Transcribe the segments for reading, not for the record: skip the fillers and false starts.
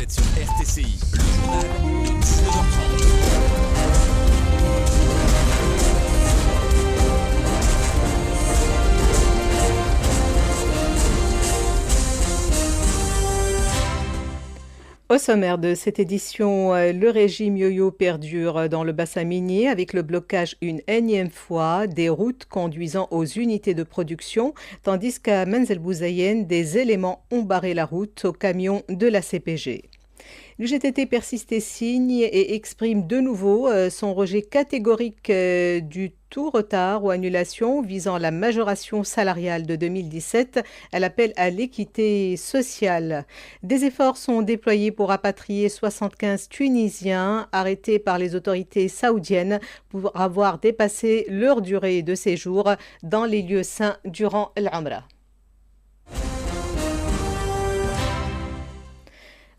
Vous êtes sur RTCI, le journal de 19h30. Au sommaire de cette édition, le régime yo-yo perdure dans le bassin minier avec le blocage une énième fois des routes conduisant aux unités de production, tandis qu'à Menzel Bouzayen, des éléments ont barré la route aux camions de la CPG. L'UGTT persiste et signe et exprime de nouveau son rejet catégorique du tout retard ou annulation visant la majoration salariale de 2017. Elle appelle à l'équité sociale. Des efforts sont déployés pour rapatrier 75 Tunisiens arrêtés par les autorités saoudiennes pour avoir dépassé leur durée de séjour dans les lieux saints durant l'Umra.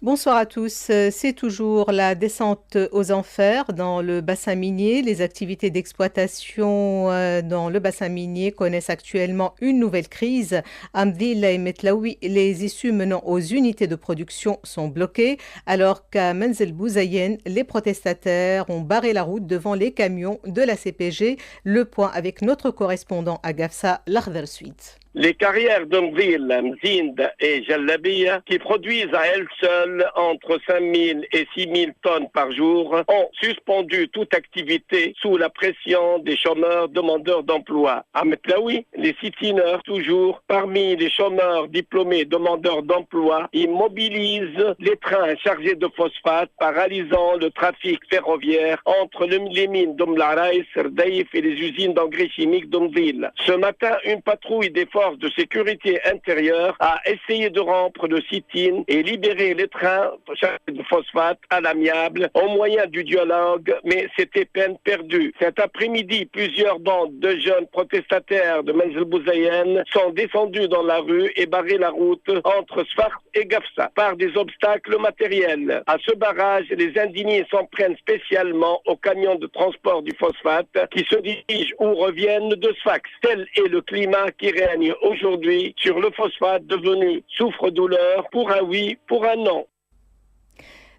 Bonsoir à tous. C'est toujours la descente aux enfers dans le bassin minier. Les activités d'exploitation dans le bassin minier connaissent actuellement une nouvelle crise. Amdil et Metlaoui, les issues menant aux unités de production sont bloquées, alors qu'à Menzel Bouzayen, les protestataires ont barré la route devant les camions de la CPG. Le point avec notre correspondant à Gafsa, l'Ardar Suite. Les carrières d'Amdil, Mzind et Jallabiya, qui produisent à elles seules entre 5000 et 6000 tonnes par jour, ont suspendu toute activité sous la pression des chômeurs demandeurs d'emploi. À Metlaoui, les sitineurs, toujours parmi les chômeurs diplômés demandeurs d'emploi, immobilisent les trains chargés de phosphate, paralysant le trafic ferroviaire entre les mines d'Omlaraï, Serdaïf et les usines d'engrais chimiques d'Amdil. Ce matin, une patrouille des forces de sécurité intérieure a essayé de rompre le sit-in et libérer les trains chargés de phosphate à l'amiable au moyen du dialogue, mais c'était peine perdue. Cet après-midi, plusieurs bandes de jeunes protestataires de Menzel Bouzayen sont descendus dans la rue et barré la route entre Sfar et Gafsa par des obstacles matériels. À ce barrage, les indignés s'en prennent spécialement aux camions de transport du phosphate qui se dirigent ou reviennent de Sfax. Tel est le climat qui règne aujourd'hui sur le phosphate devenu souffre-douleur pour un oui, pour un non.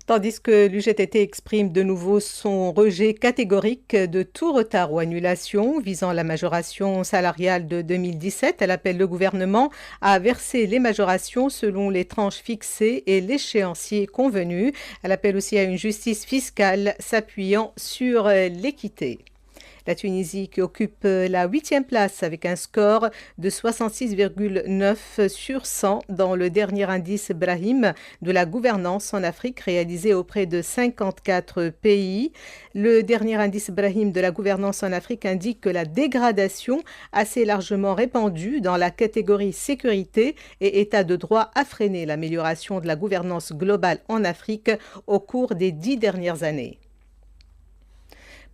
Tandis que l'UGTT exprime de nouveau son rejet catégorique de tout retard ou annulation visant la majoration salariale de 2017, elle appelle le gouvernement à verser les majorations selon les tranches fixées et l'échéancier convenu. Elle appelle aussi à une justice fiscale s'appuyant sur l'équité. La Tunisie qui occupe la 8e place avec un score de 66,9 sur 100 dans le dernier indice Brahim de la gouvernance en Afrique réalisé auprès de 54 pays. Le dernier indice Brahim de la gouvernance en Afrique indique que la dégradation assez largement répandue dans la catégorie sécurité et état de droit a freiné l'amélioration de la gouvernance globale en Afrique au cours des 10 dernières années.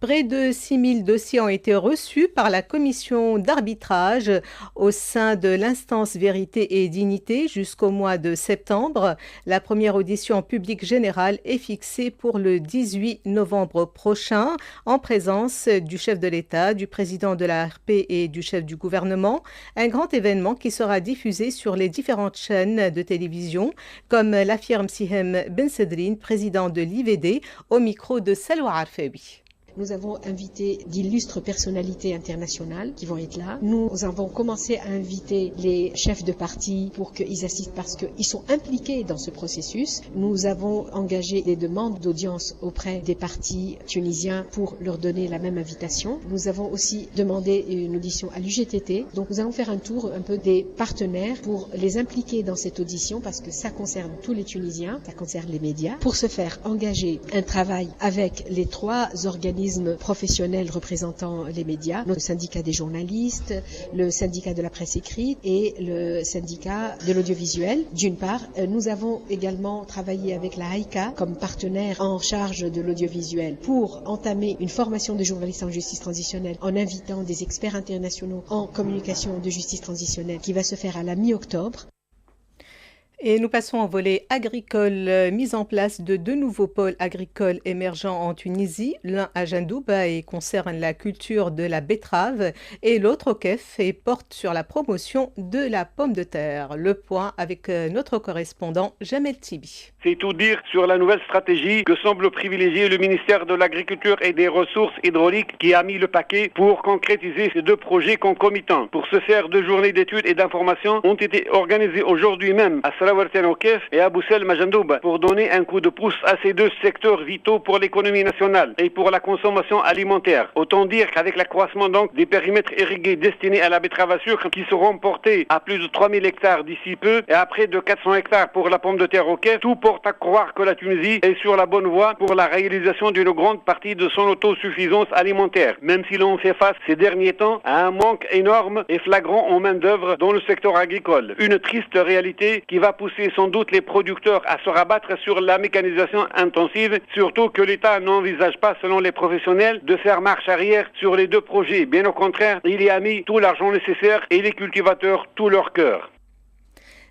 Près de 6000 dossiers ont été reçus par la commission d'arbitrage au sein de l'instance Vérité et Dignité jusqu'au mois de septembre. La première audition en public général est fixée pour le 18 novembre prochain en présence du chef de l'État, du président de la RP et du chef du gouvernement. Un grand événement qui sera diffusé sur les différentes chaînes de télévision, comme l'affirme Sihem Ben Sedrine, président de l'IVD, au micro de Salwa Arfaoui. Nous avons invité d'illustres personnalités internationales qui vont être là. Nous avons commencé à inviter les chefs de parti pour qu'ils assistent parce qu'ils sont impliqués dans ce processus. Nous avons engagé des demandes d'audience auprès des partis tunisiens pour leur donner la même invitation. Nous avons aussi demandé une audition à l'UGTT. Donc nous allons faire un tour un peu des partenaires pour les impliquer dans cette audition parce que ça concerne tous les Tunisiens, ça concerne les médias. Pour ce faire, engager un travail avec les 3 organismes professionnels représentant les médias, le syndicat des journalistes, le syndicat de la presse écrite et le syndicat de l'audiovisuel. D'une part, nous avons également travaillé avec la Haïka comme partenaire en charge de l'audiovisuel pour entamer une formation de journalistes en justice transitionnelle en invitant des experts internationaux en communication de justice transitionnelle qui va se faire à la mi-octobre. Et nous passons au volet agricole. Mise en place de deux nouveaux pôles agricoles émergents en Tunisie, l'un à Jandouba et concerne la culture de la betterave et l'autre au Kef et porte sur la promotion de la pomme de terre. Le point avec notre correspondant Jamel Tibi. C'est tout dire sur la nouvelle stratégie que semble privilégier le ministère de l'Agriculture et des Ressources hydrauliques qui a mis le paquet pour concrétiser ces deux projets concomitants. Pour ce faire, 2 journées d'études et d'information ont été organisées aujourd'hui même à Salawarten au Kef et à Boussel Majandouba pour donner un coup de pouce à ces deux secteurs vitaux pour l'économie nationale et pour la consommation alimentaire. Autant dire qu'avec l'accroissement donc des périmètres irrigués destinés à la betterave à sucre qui seront portés à plus de 3000 hectares d'ici peu et à près de 400 hectares pour la pomme de terre au Kef, tout porte à croire que la Tunisie est sur la bonne voie pour la réalisation d'une grande partie de son autosuffisance alimentaire, même si l'on fait face ces derniers temps à un manque énorme et flagrant en main-d'œuvre dans le secteur agricole. Une triste réalité qui va pousser sans doute les producteurs à se rabattre sur la mécanisation intensive, surtout que l'État n'envisage pas, selon les professionnels, de faire marche arrière sur les deux projets. Bien au contraire, il y a mis tout l'argent nécessaire et les cultivateurs tout leur cœur.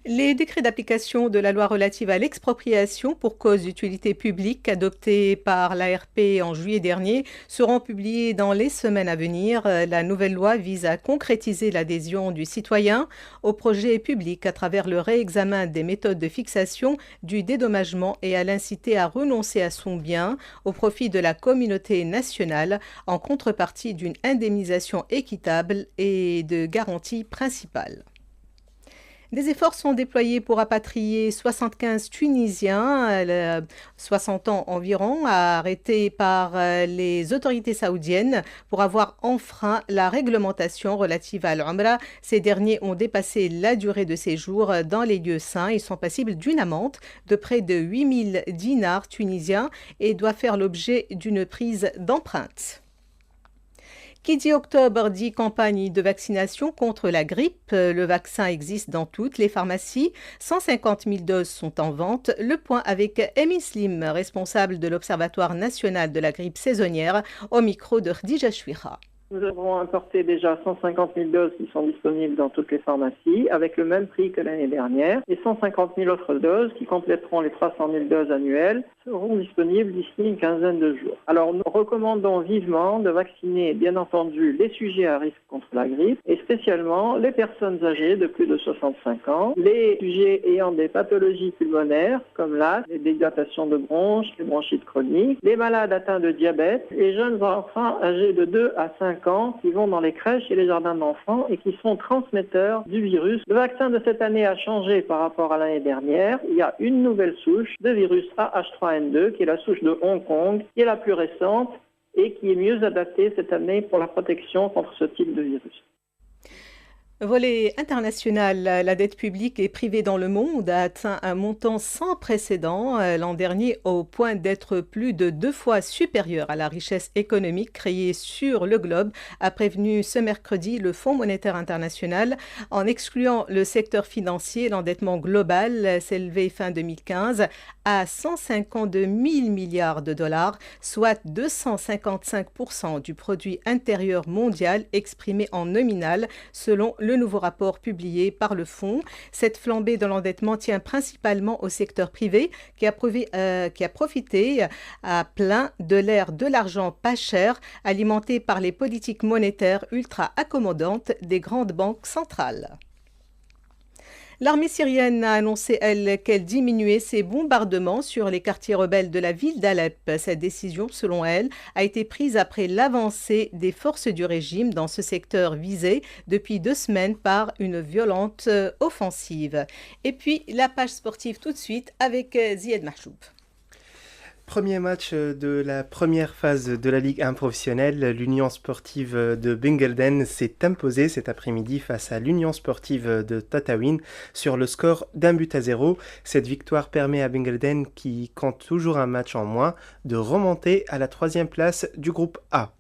Les décrets d'application de la loi relative à l'expropriation pour cause d'utilité publique adoptés par l'ARP en juillet dernier seront publiés dans les semaines à venir. La nouvelle loi vise à concrétiser l'adhésion du citoyen au projet public à travers le réexamen des méthodes de fixation du dédommagement et à l'inciter à renoncer à son bien au profit de la communauté nationale en contrepartie d'une indemnisation équitable et de garanties principales. Des efforts sont déployés pour rapatrier 75 Tunisiens, 60 ans environ, arrêtés par les autorités saoudiennes pour avoir enfreint la réglementation relative à l'Umrah. Ces derniers ont dépassé la durée de séjour dans les lieux saints. Ils sont passibles d'une amende de près de 8000 dinars tunisiens et doivent faire l'objet d'une prise d'empreinte. Qui dit octobre dit campagne de vaccination contre la grippe. Le vaccin existe dans toutes les pharmacies. 150 000 doses sont en vente. Le point avec Emin Slim, responsable de l'Observatoire national de la grippe saisonnière, au micro de Khadija Chouira. Nous avons importé déjà 150 000 doses qui sont disponibles dans toutes les pharmacies avec le même prix que l'année dernière et 150 000 autres doses qui compléteront les 300 000 doses annuelles seront disponibles d'ici une quinzaine de jours. Alors nous recommandons vivement de vacciner bien entendu les sujets à risque contre la grippe et spécialement les personnes âgées de plus de 65 ans, les sujets ayant des pathologies pulmonaires comme l'asthme, les dilatations de bronches, les bronchites chroniques, les malades atteints de diabète, les jeunes enfants âgés de 2 à 5 ans qui vont dans les crèches et les jardins d'enfants et qui sont transmetteurs du virus. Le vaccin de cette année a changé par rapport à l'année dernière. Il y a une nouvelle souche de virus AH3N2 qui est la souche de Hong Kong, qui est la plus récente et qui est mieux adaptée cette année pour la protection contre ce type de virus. Volet international, la dette publique et privée dans le monde a atteint un montant sans précédent l'an dernier au point d'être plus de 2 fois supérieur à la richesse économique créée sur le globe, a prévenu ce mercredi le Fonds monétaire international. En excluant le secteur financier, l'endettement global s'élevait fin 2015 à 152 000 milliards de dollars, soit 255% du produit intérieur mondial exprimé en nominal selon le nouveau rapport publié par le fonds. Cette flambée de l'endettement tient principalement au secteur privé qui a profité à plein de l'ère de l'argent pas cher alimenté par les politiques monétaires ultra accommodantes des grandes banques centrales. L'armée syrienne a annoncé, elle, qu'elle diminuait ses bombardements sur les quartiers rebelles de la ville d'Alep. Cette décision, selon elle, a été prise après l'avancée des forces du régime dans ce secteur visé depuis 2 semaines par une violente offensive. Et puis, la page sportive tout de suite avec Zied Mahchoub. Premier match de la première phase de la Ligue 1 professionnelle, l'Union sportive de Bingelden s'est imposée cet après-midi face à l'Union sportive de Tataouine sur le score d'1-0. Cette victoire permet à Bingelden, qui compte toujours un match en moins, de remonter à la 3e place du groupe A.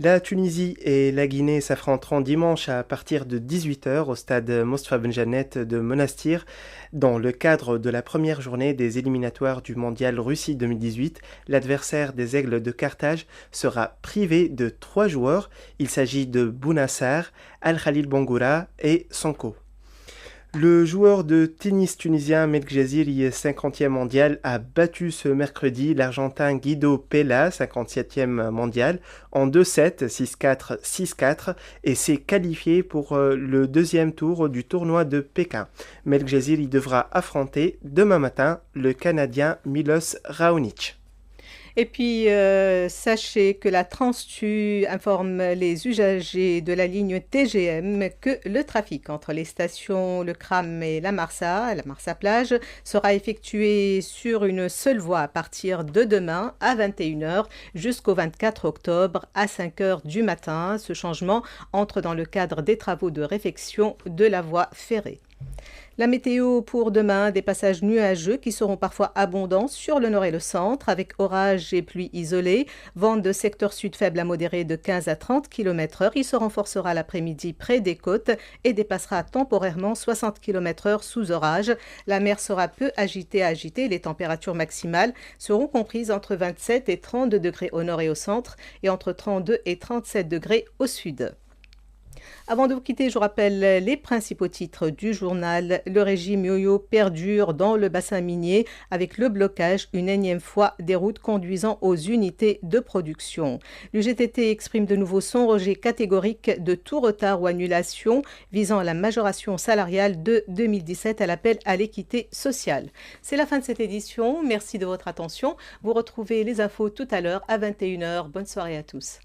La Tunisie et la Guinée s'affronteront dimanche à partir de 18h au stade Mostafa Benjanet de Monastir dans le cadre de la première journée des éliminatoires du mondial Russie 2018. L'adversaire des Aigles de Carthage sera privé de 3 joueurs. Il s'agit de Bounassar, Al-Khalil Bangoura et Sonko. Le joueur de tennis tunisien Melk Jaziri, 50e mondial, a battu ce mercredi l'Argentin Guido Pella, 57e mondial, en 2-7, 6-4, 6-4 et s'est qualifié pour le deuxième tour du tournoi de Pékin. Melk Jaziri devra affronter demain matin le Canadien Milos Raonic. Et puis, sachez que la Transtu informe les usagers de la ligne TGM que le trafic entre les stations Le Cram et la Marsa plage, sera effectué sur une seule voie à partir de demain à 21h jusqu'au 24 octobre à 5h du matin. Ce changement entre dans le cadre des travaux de réfection de la voie ferrée. La météo pour demain, des passages nuageux qui seront parfois abondants sur le nord et le centre, avec orages et pluies isolées. Vent de secteur sud faible à modéré de 15 à 30 km/h. Il se renforcera l'après-midi près des côtes et dépassera temporairement 60 km/h sous orage. La mer sera peu agitée. Les températures maximales seront comprises entre 27 et 32 degrés au nord et au centre et entre 32 et 37 degrés au sud. Avant de vous quitter, je vous rappelle les principaux titres du journal. Le régime yo-yo perdure dans le bassin minier avec le blocage une énième fois des routes conduisant aux unités de production. L'UGTT exprime de nouveau son rejet catégorique de tout retard ou annulation visant à la majoration salariale de 2017 à l'appel à l'équité sociale. C'est la fin de cette édition. Merci de votre attention. Vous retrouvez les infos tout à l'heure à 21h. Bonne soirée à tous.